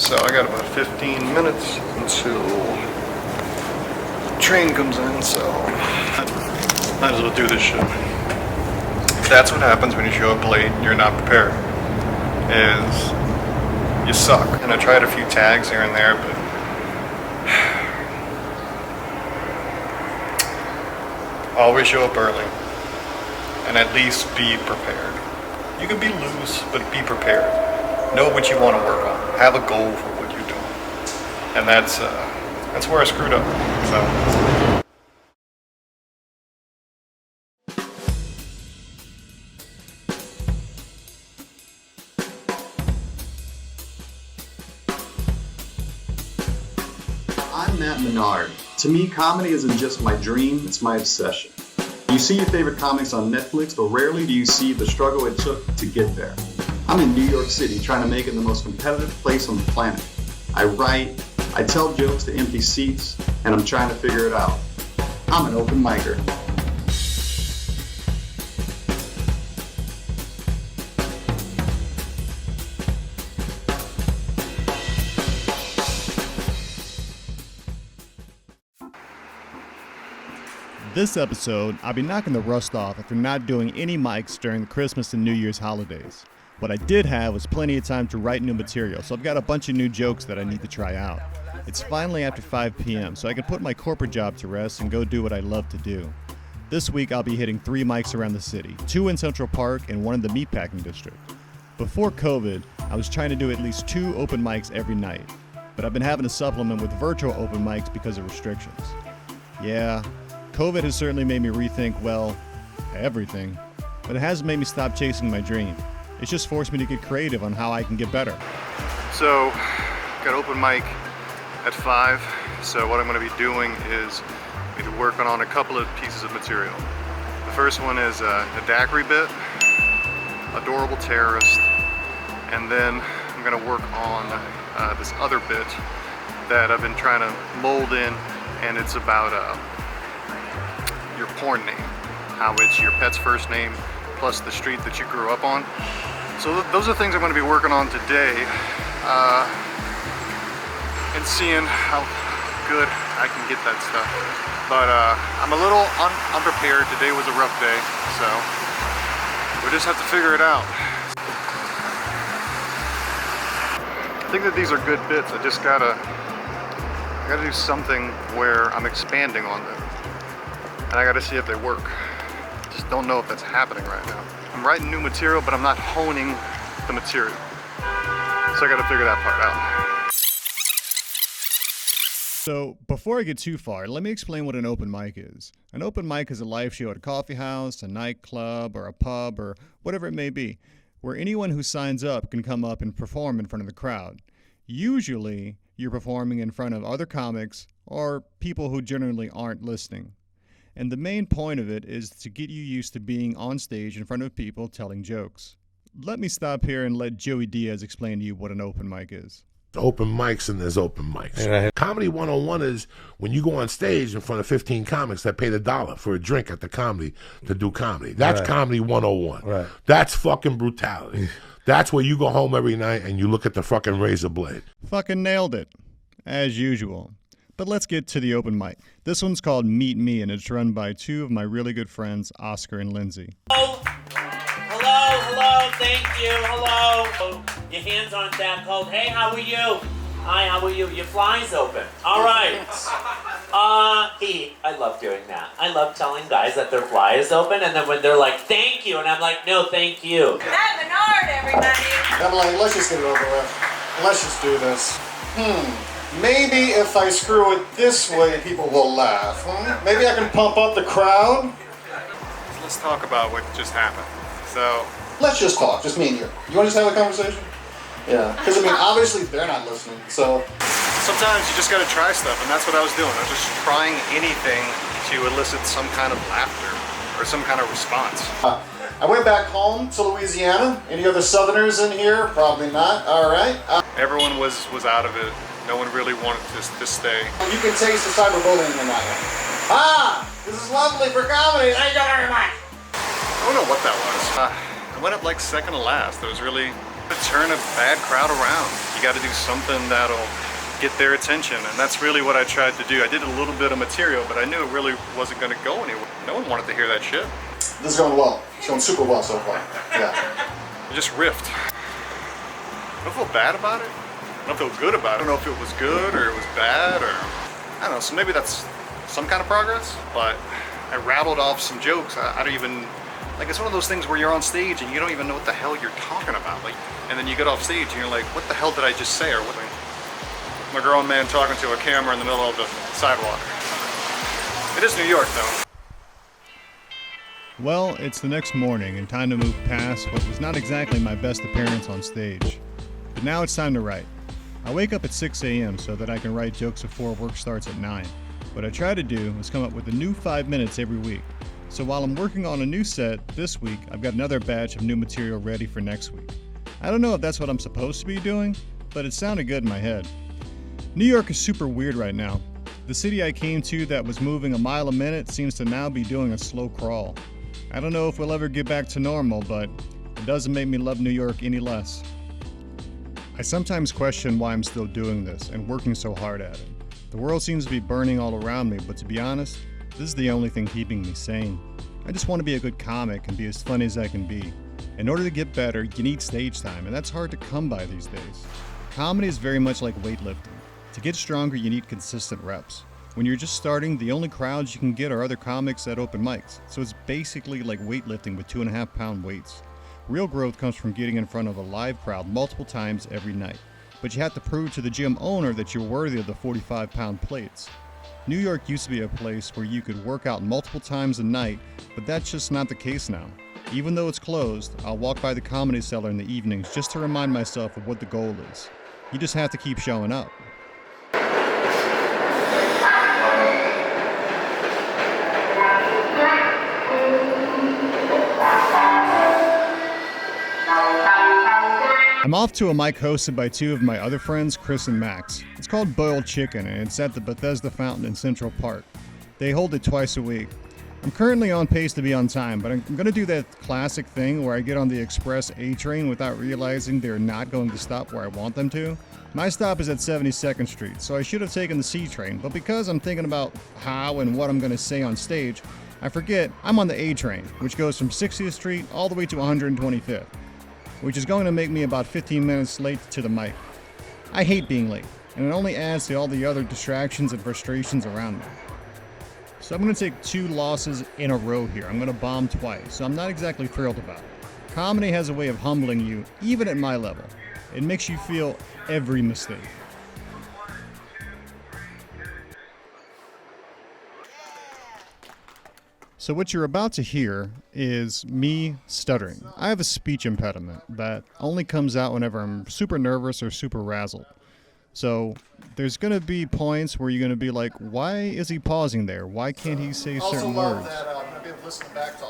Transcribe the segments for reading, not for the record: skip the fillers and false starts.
So I got about 15 minutes until the train comes in, so might as well do this shit. That's what happens when you show up late and you're not prepared, is you suck. And I tried a few tags here and there, but always show up early and at least be prepared. You can be loose, but be prepared. Know what you want to work on. Have a goal for what you're doing. And that's where I screwed up. So. I'm Matt Menard. To me, comedy isn't just my dream, it's my obsession. You see your favorite comics on Netflix, but rarely do you see the struggle it took to get there. I'm in New York City trying to make it the most competitive place on the planet. I write, I tell jokes to empty seats, and I'm trying to figure it out. I'm an open micer. This episode, I'll be knocking the rust off after not doing any mics during the Christmas and New Year's holidays. What I did have was plenty of time to write new material, so I've got a bunch of new jokes that I need to try out. It's finally after 5 p.m., so I can put my corporate job to rest and go do what I love to do. This week, I'll be hitting 3 mics around the city, 2 in Central Park and 1 in the Meatpacking District. Before COVID, I was trying to do at least 2 open mics every night, but I've been having to supplement with virtual open mics because of restrictions. Yeah, COVID has certainly made me rethink, well, everything, but it hasn't made me stop chasing my dream. It's just forced me to get creative on how I can get better. So, got open mic at 5, so what I'm going to be doing is maybe working on a couple of pieces of material. The first one is a daiquiri bit, Adorable Terrorist, and then I'm going to work on this other bit that I've been trying to mold in, and it's about your porn name, how it's your pet's first name plus the street that you grew up on. So those are things I'm going to be working on today, and seeing how good I can get that stuff. But I'm a little unprepared. Today was a rough day, so we just have to figure it out. I think that these are good bits. I gotta do something where I'm expanding on them. And I gotta see if they work. Just don't know if that's happening right now. I'm writing new material, but I'm not honing the material. So I gotta figure that part out. So, before I get too far, let me explain what an open mic is. An open mic is a live show at a coffee house, a nightclub, or a pub, or whatever it may be, where anyone who signs up can come up and perform in front of the crowd. Usually, you're performing in front of other comics or people who generally aren't listening. And the main point of it is to get you used to being on stage in front of people telling jokes. Let me stop here and let Joey Diaz explain to you what an open mic is. Open mics and there's open mics. Right. Comedy 101 is when you go on stage in front of 15 comics that paid $1 for a drink at the comedy to do comedy. That's right. Comedy 101. Right. That's fucking brutality. That's where you go home every night and you look at the fucking razor blade. Fucking nailed it, as usual. But let's get to the open mic. This one's called Meet Me, and it's run by 2 of my really good friends, Oscar and Lindsay. Hello, thank you, hello. Your hands on that cold. Hey, how are you? Hi, how are you? Your fly's open. All right. I love doing that. I love telling guys that their fly is open, and then when they're like, thank you, and I'm like, no, thank you. Matt Menard, everybody. I'm like, let's just get it over with. Let's just do this. Maybe if I screw it this way, people will laugh. Maybe I can pump up the crowd. Let's talk about what just happened. So, let's just talk, just me and you. You want to just have a conversation? Yeah. Because, I mean, obviously they're not listening, so. Sometimes you just got to try stuff, and that's what I was doing. I was just trying anything to elicit some kind of laughter or some kind of response. I went back home to Louisiana. Any other Southerners in here? Probably not. All right. Everyone was out of it. No one really wanted to stay. You can taste the cyberbullying in that one. This is lovely for comedy. Thank you very much. I don't know what that was. I went up like second to last. There was really Turn a bad crowd around. You got to do something that'll get their attention, and that's really what I tried to do. I did a little bit of material, but I knew it really wasn't going to go anywhere. No one wanted to hear that shit. This is going well. It's going super well so far. Yeah. I just riffed. I don't feel bad about it. I don't feel good about it. I don't know if it was good or it was bad, or I don't know. So maybe that's some kind of progress, but I rattled off some jokes. I don't even, like, it's one of those things where you're on stage and you don't even know what the hell you're talking about. Like, and then you get off stage and you're like, what the hell did I just say? Or what? I'm a grown man talking to a camera in the middle of the sidewalk. It is New York, though. Well, it's the next morning and time to move past what was not exactly my best appearance on stage. But now it's time to write. I wake up at 6 a.m. so that I can write jokes before work starts at 9. What I try to do is come up with a new 5 minutes every week. So while I'm working on a new set this week, I've got another batch of new material ready for next week. I don't know if that's what I'm supposed to be doing, but it sounded good in my head. New York is super weird right now. The city I came to that was moving a mile a minute seems to now be doing a slow crawl. I don't know if we'll ever get back to normal, but it doesn't make me love New York any less. I sometimes question why I'm still doing this and working so hard at it. The world seems to be burning all around me, but to be honest, this is the only thing keeping me sane. I just want to be a good comic and be as funny as I can be. In order to get better, you need stage time, and that's hard to come by these days. Comedy is very much like weightlifting. To get stronger, you need consistent reps. When you're just starting, the only crowds you can get are other comics at open mics, so it's basically like weightlifting with 2.5-pound weights. Real growth comes from getting in front of a live crowd multiple times every night, but you have to prove to the gym owner that you're worthy of the 45-pound plates. New York used to be a place where you could work out multiple times a night, but that's just not the case now. Even though it's closed, I'll walk by the Comedy Cellar in the evenings just to remind myself of what the goal is. You just have to keep showing up. I'm off to a mic hosted by two of my other friends, Chris and Max. It's called Boiled Chicken, and it's at the Bethesda Fountain in Central Park. They hold it twice a week. I'm currently on pace to be on time, but I'm going to do that classic thing where I get on the Express A train without realizing they're not going to stop where I want them to. My stop is at 72nd Street, so I should have taken the C train, but because I'm thinking about how and what I'm going to say on stage, I forget I'm on the A train, which goes from 60th Street all the way to 125th, which is going to make me about 15 minutes late to the mic. I hate being late, and it only adds to all the other distractions and frustrations around me. So I'm going to take 2 losses in a row here. I'm going to bomb twice, so I'm not exactly thrilled about it. Comedy has a way of humbling you, even at my level. It makes you feel every mistake. So what you're about to hear is me stuttering. I have a speech impediment that only comes out whenever I'm super nervous or super razzled. So there's going to be points where you're going to be like, why is he pausing there? Why can't he say certain words?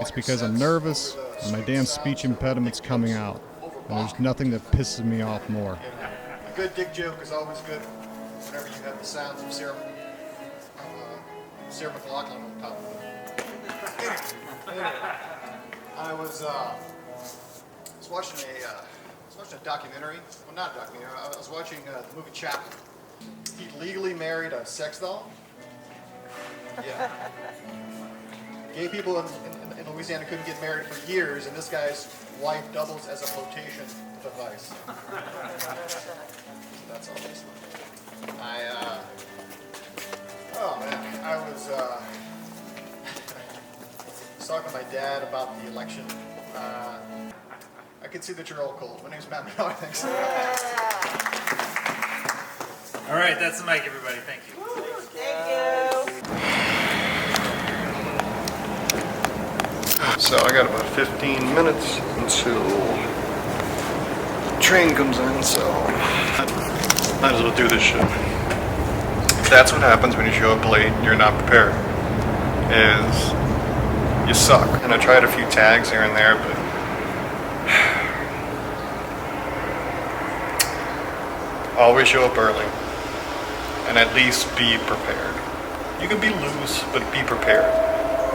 It's because I'm nervous and my damn speech impediment's coming out. And there's nothing that pisses me off more. A good dick joke is always good whenever you have the sounds of Sarah McLachlan on top of it. I was watching a documentary. Well, not a documentary. I was watching the movie Chaplin. He legally married a sex doll. Yeah. Gay people in Louisiana couldn't get married for years, and this guy's wife doubles as a flotation device. So that's all this one. I was talking to my dad about the election. I can see that you're all cold. My name's Matt Menard. Thanks. All right, that's the mic, everybody. Thank you. Thank you. So I got about 15 minutes until the train comes in, so I might as well do this shit. That's what happens when you show up late and you're not prepared, is you suck. And I tried a few tags here and there, but always show up early and at least be prepared. You can be loose, but be prepared.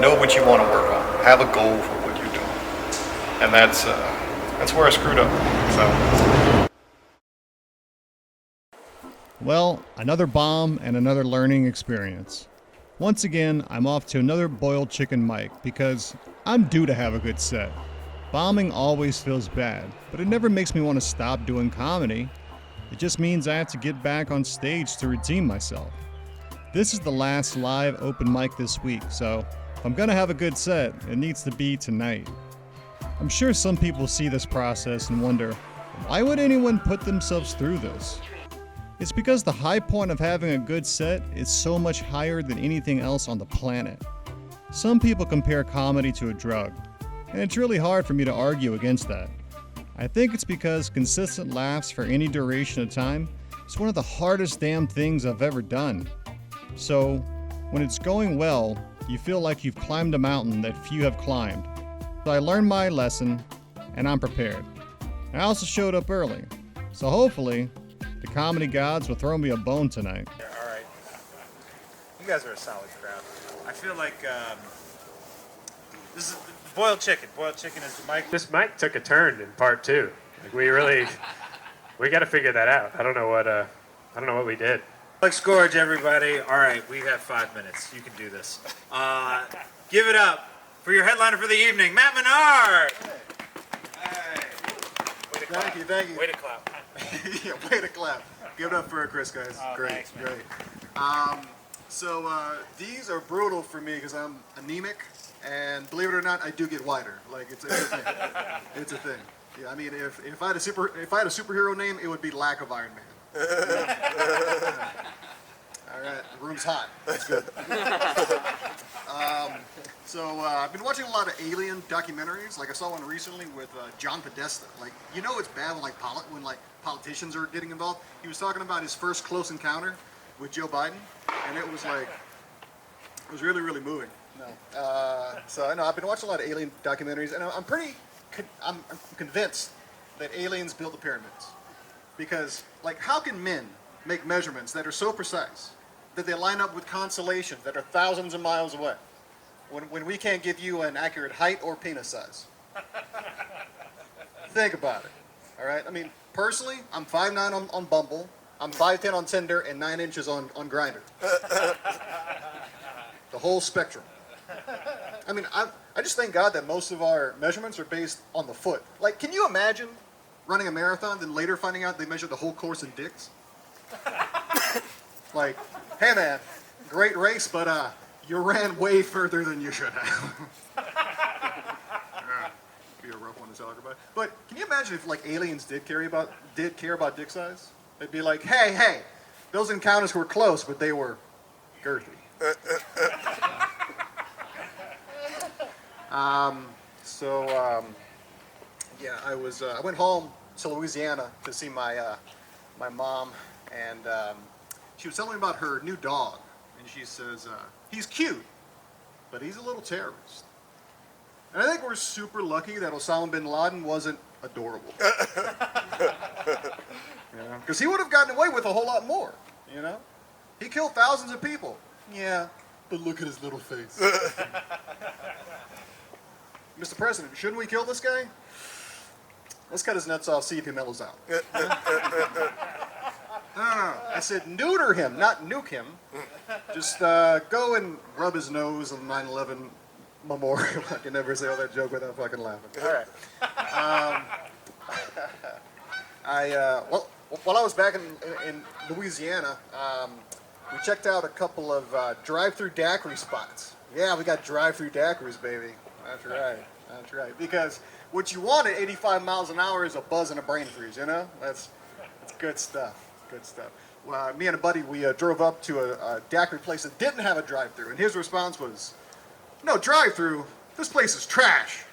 Know what you want to work on. Have a goal for what you're doing. And that's That's where I screwed up. So. Well, another bomb and another learning experience. Once again, I'm off to another boiled chicken mic because I'm due to have a good set. Bombing always feels bad, but it never makes me want to stop doing comedy. It just means I have to get back on stage to redeem myself. This is the last live open mic this week, so if I'm gonna have a good set, it needs to be tonight. I'm sure some people see this process and wonder, why would anyone put themselves through this? It's because the high point of having a good set is so much higher than anything else on the planet. Some people compare comedy to a drug, and it's really hard for me to argue against that. I think it's because consistent laughs for any duration of time is one of the hardest damn things I've ever done. So, when it's going well, you feel like you've climbed a mountain that few have climbed. So I learned my lesson, and I'm prepared. I also showed up early, so hopefully, the comedy gods will throw me a bone tonight. Yeah, all right. You guys are a solid crowd. I feel like this is boiled chicken. Boiled chicken is the mic. This mic took a turn in part 2. Like we got to figure that out. I don't know what we did. Alex Gorge, everybody. All right, we have 5 minutes. You can do this. Give it up for your headliner for the evening, Matt Menard. Hey. Thank you. Way to clap. Yeah, way to clap. Give it up for Chris, guys. Oh, great, thanks, man. great. So these are brutal for me because I'm anemic, and believe it or not, I do get wider. Like it's a thing. It's a thing. Yeah, I mean, if I had a superhero name, it would be Lack of Iron Man. All right, the room's hot. That's good. So I've been watching a lot of alien documentaries. Like I saw one recently with John Podesta. Like it's bad when politicians are getting involved. He was talking about his first close encounter with Joe Biden, and it was really, really moving. So I know I've been watching a lot of alien documentaries, and I'm convinced that aliens built the pyramids because how can men make measurements that are so precise that they line up with constellations that are thousands of miles away? When we can't give you an accurate height or penis size. Think about it, all right? I mean, personally, I'm 5'9" on Bumble, I'm 5'10" on Tinder, and 9 inches on Grindr. The whole spectrum. I mean, I just thank God that most of our measurements are based on the foot. Like, can you imagine running a marathon, then later finding out they measured the whole course in dicks? Like, hey man, great race, but you ran way further than you should have. Be a rough one to talk about. But can you imagine if aliens did care about dick size? They'd be like, hey, those encounters were close, but they were girthy. Yeah, I went home to Louisiana to see my mom, and she was telling me about her new dog, and she says, he's cute, but he's a little terrorist. And I think we're super lucky that Osama bin Laden wasn't adorable. Because he would have gotten away with a whole lot more, He killed thousands of people. Yeah, but look at his little face. Mr. President, shouldn't we kill this guy? Let's cut his nuts off, see if he mellows out. No. I said neuter him, not nuke him. Just go and rub his nose on the 9/11 memorial. I can never say all that joke without fucking laughing. All right. While I was back in Louisiana, we checked out a couple of drive-through daiquiri spots. Yeah, we got drive-through daiquiris, baby. That's right. Because what you want at 85 miles an hour is a buzz and a brain freeze, That's good stuff. Good stuff. Well, me and a buddy, we drove up to a daiquiri place that didn't have a drive-through, and his response was, "No drive-through. This place is trash."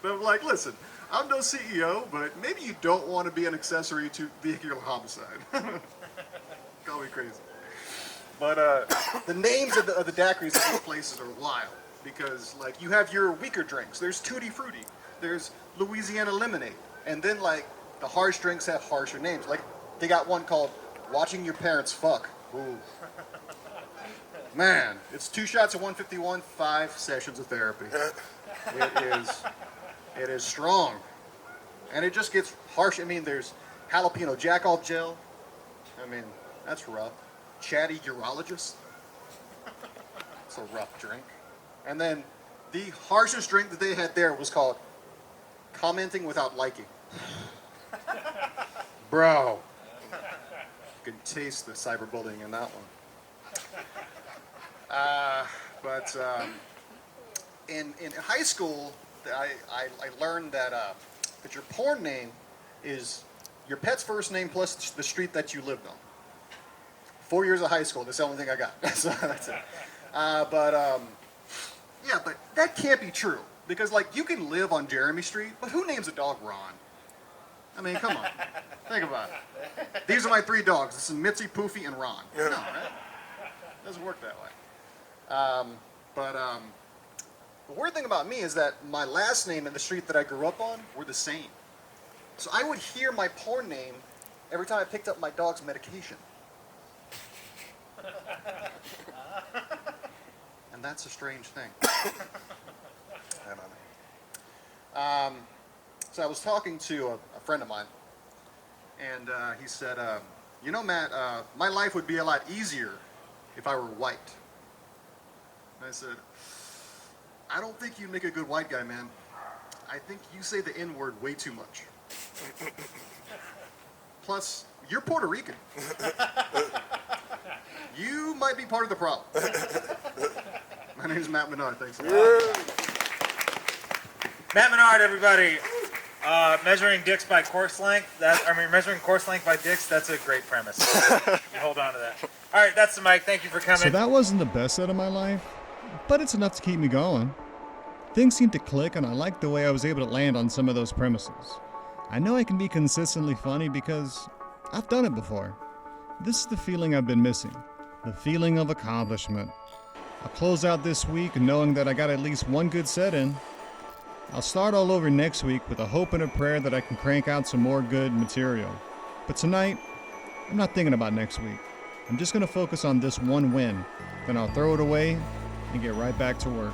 But I'm like, listen, I'm no CEO, but maybe you don't want to be an accessory to vehicular homicide. Call me crazy. But the names of the daiquiris at these places are wild because, you have your weaker drinks. There's Tutti Frutti. There's Louisiana Lemonade. And then, the harsh drinks have harsher names. They got one called Watching Your Parents Fuck. Ooh. Man, it's 2 shots of 151, 5 sessions of therapy. It is strong. And it just gets harsh. I mean, there's jalapeno jack-off gel. I mean, that's rough. Chatty urologist. It's a rough drink. And then the harshest drink that they had there was called commenting without liking. Bro. You can taste the cyberbullying in that one. In high school, I learned that your porn name is your pet's first name plus the street that you lived on. 4 years of high school, that's the only thing I got. So that's it. Yeah, but that can't be true. Because, like, you can live on Jeremy Street, but who names a dog Ron? I mean, come on. Think about it. These are my 3 dogs. This is Mitzi, Poofy, and Ron. No, right? It doesn't work that way. The weird thing about me is that my last name and the street that I grew up on were the same. So I would hear my porn name every time I picked up my dog's medication. And that's a strange thing. I don't know. So I was talking to a friend of mine, and he said, you know, Matt, my life would be a lot easier if I were white. And I said, I don't think you make a good white guy, man. I think you say the N-word way too much. Plus, you're Puerto Rican. You might be part of the problem. My name is Matt Menard. Thanks a lot. Matt Menard, everybody. Measuring dicks by course length. Measuring course length by dicks. That's a great premise. You hold on to that. All right, that's the mic. Thank you for coming. So that wasn't the best set of my life, but it's enough to keep me going. Things seemed to click, and I liked the way I was able to land on some of those premises. I know I can be consistently funny because I've done it before. This is the feeling I've been missing, the feeling of accomplishment. I'll close out this week knowing that I got at least one good set in. I'll start all over next week with a hope and a prayer that I can crank out some more good material. But tonight, I'm not thinking about next week. I'm just going to focus on this one win. Then I'll throw it away and get right back to work.